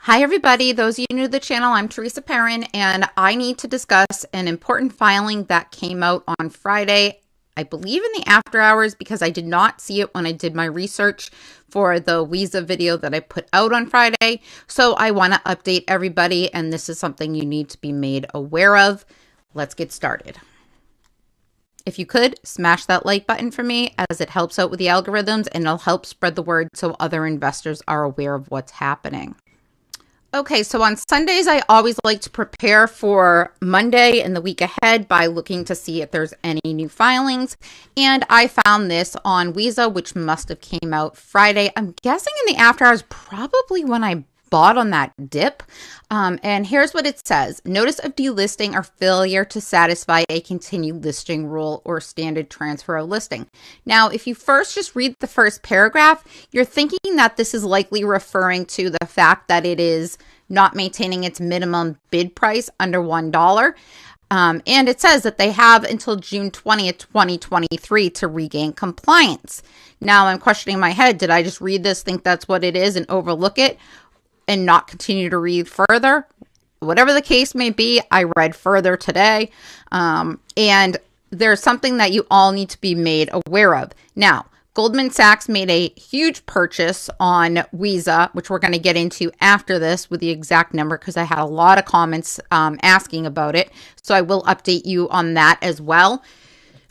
Hi everybody, those of you new to the channel, I'm Teresa Perrin and I need to discuss an important filing that came out on Friday, I believe in the after hours because I did not see it when I did my research for the WISA video that I put out on Friday. So I want to update everybody and this is something you need to be made aware of. Let's get started. If you could, smash that like button for me as it helps out with the algorithms and it'll help spread the word so other investors are aware of what's happening. Okay, so on Sundays, I always like to prepare for Monday and the week ahead by looking to see if there's any new filings. And I found this on WISA, which must have came out Friday. I'm guessing in the after hours, probably when I bought on that dip. And here's what it says. Notice of delisting or failure to satisfy a continued listing rule or standard transfer of listing. Now, if you first just read the first paragraph, you're thinking that this is likely referring to the fact that it is not maintaining its minimum bid price under $1. And it says that they have until June 20th, 2023 to regain compliance. Now I'm questioning my head. Did I just read this, think that's what it is and overlook it? And not continue to read further? Whatever the case may be, I read further today. And there's something that you all need to be made aware of. Now, Goldman Sachs made a huge purchase on WISA, which we're going to get into after this with the exact number because I had a lot of comments asking about it. So I will update you on that as well.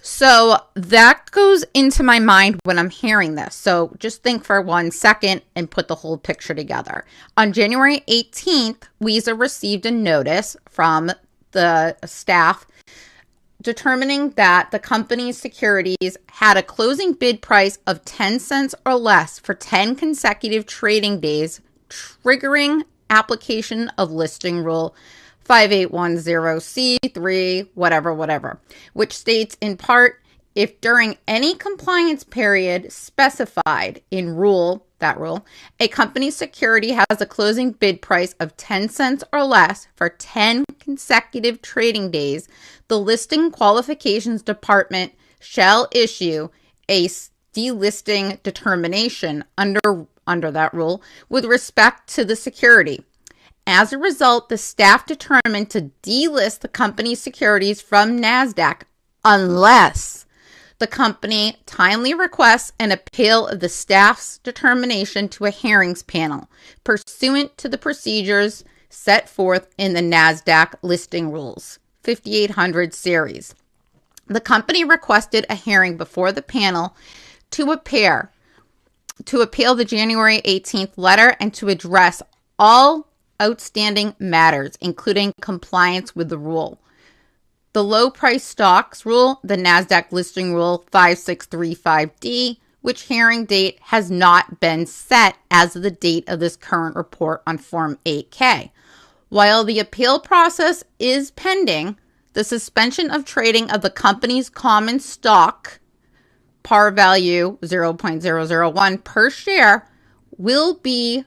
So that goes into my mind when I'm hearing this. So just think for 1 second and put the whole picture together. On January 18th, WISA received a notice from the staff determining that the company's securities had a closing bid price of 10 cents or less for 10 consecutive trading days, triggering application of listing rule 5810C3, whatever, which states in part, if during any compliance period specified in that rule, a company's security has a closing bid price of 10 cents or less for 10 consecutive trading days, the listing qualifications department shall issue a delisting determination under that rule with respect to the security. As a result, the staff determined to delist the company's securities from NASDAQ unless the company timely requests an appeal of the staff's determination to a hearings panel pursuant to the procedures set forth in the NASDAQ listing rules, 5800 series. The company requested a hearing before the panel to appeal the January 18th letter and to address all outstanding matters, including compliance with the rule. The low price stocks rule, the NASDAQ listing rule 5635D, which hearing date has not been set as of the date of this current report on Form 8K. While the appeal process is pending, the suspension of trading of the company's common stock, par value 0.001 per share, will be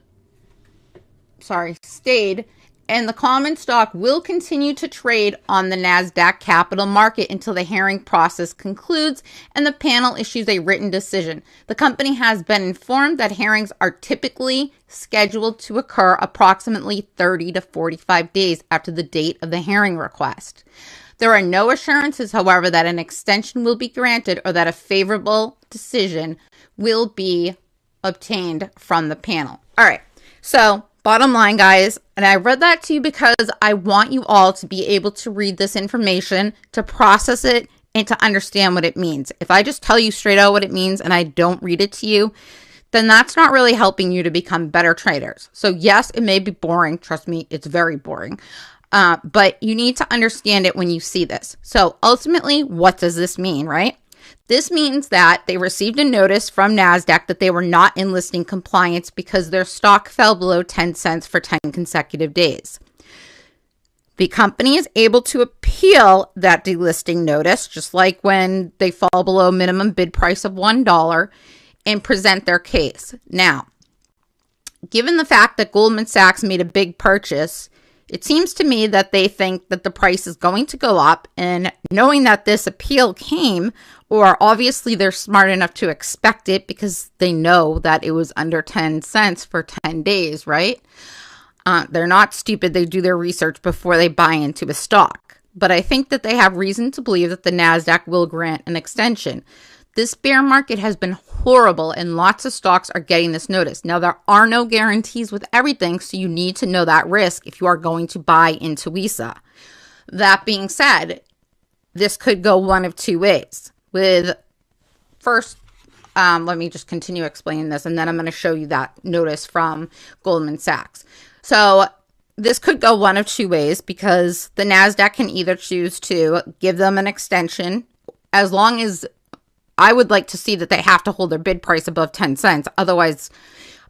stayed, and the common stock will continue to trade on the NASDAQ capital market until the hearing process concludes and the panel issues a written decision. The company has been informed that hearings are typically scheduled to occur approximately 30 to 45 days after the date of the hearing request. There are no assurances, however, that an extension will be granted or that a favorable decision will be obtained from the panel. All right, so bottom line, guys, and I read that to you because I want you all to be able to read this information, to process it, and to understand what it means. If I just tell you straight out what it means and I don't read it to you, then that's not really helping you to become better traders. So yes, it may be boring. Trust me, it's very boring. But you need to understand it when you see this. So ultimately, what does this mean, right? This means that they received a notice from NASDAQ that they were not in listing compliance because their stock fell below 10 cents for 10 consecutive days. The company is able to appeal that delisting notice, just like when they fall below minimum bid price of $1, and present their case. Now, given the fact that Goldman Sachs made a big purchase, it seems to me that they think that the price is going to go up, and knowing that this appeal came, or obviously they're smart enough to expect it because they know that it was under 10 cents for 10 days, right? They're not stupid. They do their research before they buy into a stock. But I think that they have reason to believe that the NASDAQ will grant an extension. This bear market has been horrible and lots of stocks are getting this notice. Now, there are no guarantees with everything, so you need to know that risk if you are going to buy into WISA. That being said, this could go one of two ways. First, let me just continue explaining this, and then I'm going to show you that notice from Goldman Sachs. So this could go one of two ways, because the NASDAQ can either choose to give them an extension, as long as I would like to see that they have to hold their bid price above 10 cents. Otherwise,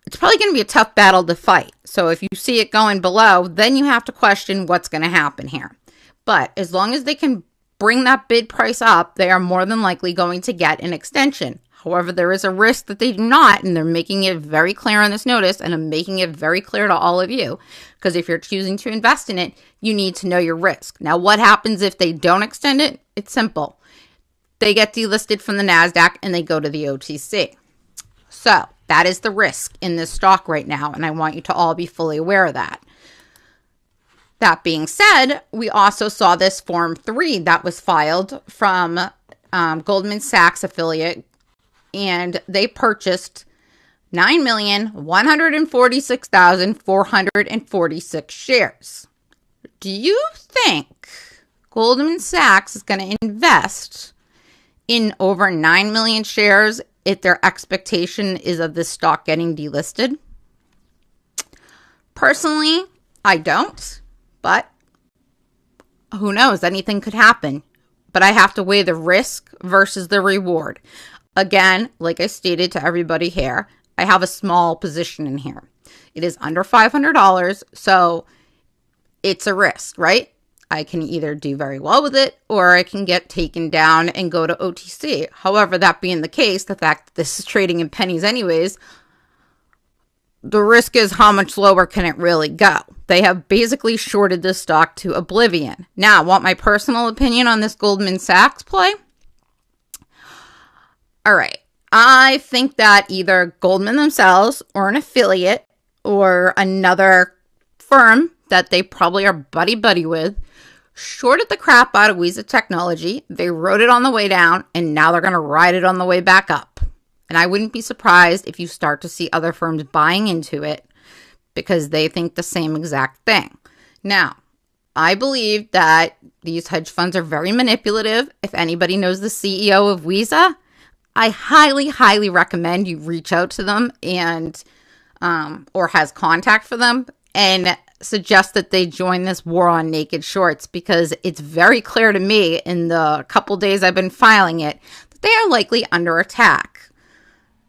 it's probably going to be a tough battle to fight. So if you see it going below, then you have to question what's going to happen here. But as long as they can bring that bid price up, they are more than likely going to get an extension. However, there is a risk that they do not, and they're making it very clear on this notice, and I'm making it very clear to all of you, because if you're choosing to invest in it, you need to know your risk. Now, what happens if they don't extend it? It's simple. They get delisted from the NASDAQ and they go to the OTC. So that is the risk in this stock right now, and I want you to all be fully aware of that. That being said, we also saw this Form 3 that was filed from Goldman Sachs affiliate, and they purchased 9,146,446 shares. Do you think Goldman Sachs is going to invest in over 9 million shares if their expectation is of this stock getting delisted? Personally, I don't, but who knows? Anything could happen. But I have to weigh the risk versus the reward. Again, like I stated to everybody here, I have a small position in here. It is under $500, so it's a risk, right? I can either do very well with it, or I can get taken down and go to OTC. However, that being the case, the fact that this is trading in pennies anyways, the risk is how much lower can it really go? They have basically shorted this stock to oblivion. Now, want my personal opinion on this Goldman Sachs play? All right. I think that either Goldman themselves or an affiliate or another firm that they probably are buddy-buddy with shorted the crap out of WISA technology. They rode it on the way down, and now they're going to ride it on the way back up. And I wouldn't be surprised if you start to see other firms buying into it because they think the same exact thing. Now, I believe that these hedge funds are very manipulative. If anybody knows the CEO of WISA, I highly, highly recommend you reach out to them and or has contact for them and suggest that they join this war on naked shorts, because it's very clear to me in the couple days I've been filing it that they are likely under attack.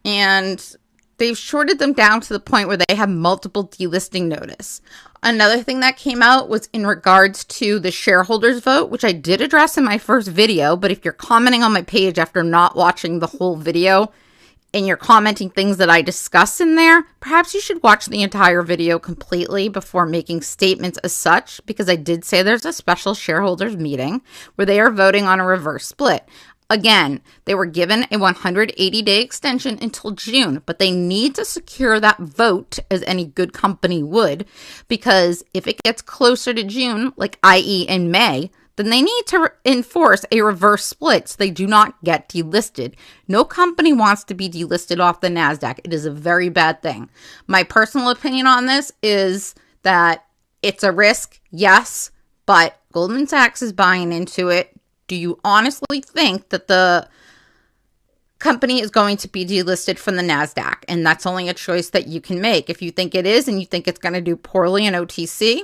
And they've shorted them down to the point where they have multiple delisting notice. Another thing that came out was in regards to the shareholders vote, which I did address in my first video. But if you're commenting on my page after not watching the whole video and you're commenting things that I discuss in there, perhaps you should watch the entire video completely before making statements as such, because I did say there's a special shareholders meeting where they are voting on a reverse split. Again, they were given a 180-day extension until June, but they need to secure that vote as any good company would, because if it gets closer to June, like i.e. in May, then they need to enforce a reverse split so they do not get delisted. No company wants to be delisted off the NASDAQ. It is a very bad thing. My personal opinion on this is that it's a risk, yes, but Goldman Sachs is buying into it. Do you honestly think that the company is going to be delisted from the NASDAQ? And that's only a choice that you can make. If you think it is and you think it's going to do poorly in OTC,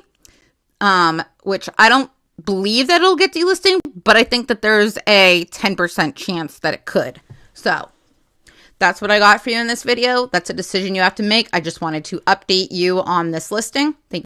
which I don't believe that it'll get delisted, but I think that there's a 10% chance that it could. So that's what I got for you in this video. That's a decision you have to make. I just wanted to update you on this listing. Thank you.